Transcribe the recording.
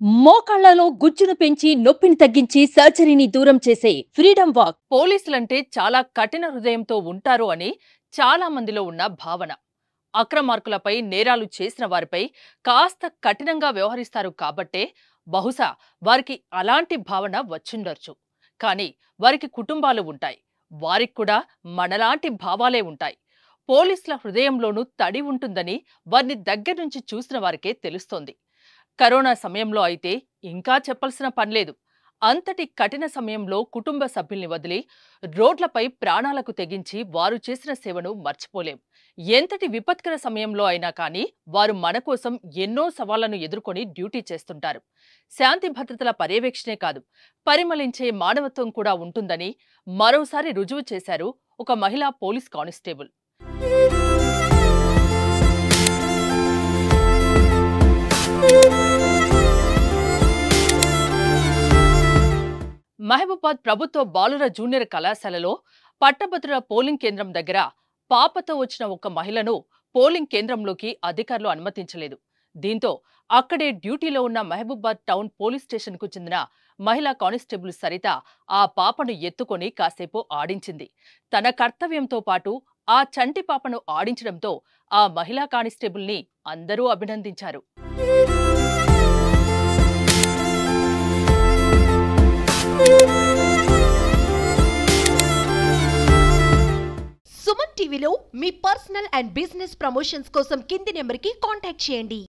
మోకాళ్లలో గుజ్జును పెంచి నొప్పిని తగ్గించి సర్జరీని దూరం చేసే ఫ్రీడమ్ వాక్. పోలీసులంటే చాలా కఠిన హృదయంతో ఉంటారు అని చాలా మందిలో ఉన్న భావన. అక్రమార్కులపై నేరాలు చేసిన వారిపై కాస్త కఠినంగా వ్యవహరిస్తారు కాబట్టే బహుశా వారికి అలాంటి భావన వచ్చిండొచ్చు. కానీ వారికి కుటుంబాలు ఉంటాయి. వారికి కూడా మనలాంటి భావాలే ఉంటాయి. పోలీసుల హృదయంలోనూ తడి ఉంటుందని వారిని దగ్గర నుంచి చూసిన వారికే తెలుస్తోంది. కరోనా సమయంలో అయితే ఇంకా చెప్పాల్సిన పనిలేదు. అంతటి కఠిన సమయంలో కుటుంబ సభ్యుల్ని వదిలి రోడ్లపై ప్రాణాలకు తెగించి వారు చేసిన సేవను మర్చిపోలేం. ఎంతటి విపత్కర సమయంలో అయినా కానీ వారు మన కోసం ఎన్నో సవాళ్లను ఎదుర్కొని డ్యూటీ చేస్తుంటారు. శాంతి భద్రతల పర్యవేక్షణే కాదు, పరిమళించే మానవత్వం కూడా ఉంటుందని మరోసారి రుజువు చేశారు ఒక మహిళా పోలీస్ కానిస్టేబుల్. మహబూబాబాద్ ప్రభుత్వ బాలుర జూనియర్ కళాశాలలో పట్టభద్రుల పోలింగ్ కేంద్రం దగ్గర పాపతో వచ్చిన ఒక మహిళను పోలింగ్ కేంద్రంలోకి అధికారులు అనుమతించలేదు. దీంతో అక్కడే డ్యూటీలో ఉన్న మహబూబాబాద్ టౌన్ పోలీస్ స్టేషన్కు చెందిన మహిళా కానిస్టేబుల్ సరిత ఆ పాపను ఎత్తుకొని కాసేపు ఆడించింది. తన కర్తవ్యంతో పాటు ఆ చంటి పాపను ఆడించడంతో ఆ మహిళా కానిస్టేబుల్ని అందరూ అభినందించారు. సుమన్ టీవీలో మీ పర్సనల్ అండ్ బిజినెస్ ప్రమోషన్స్ కోసం కింది నెంబర్కి కాంటాక్ట్ చేయండి.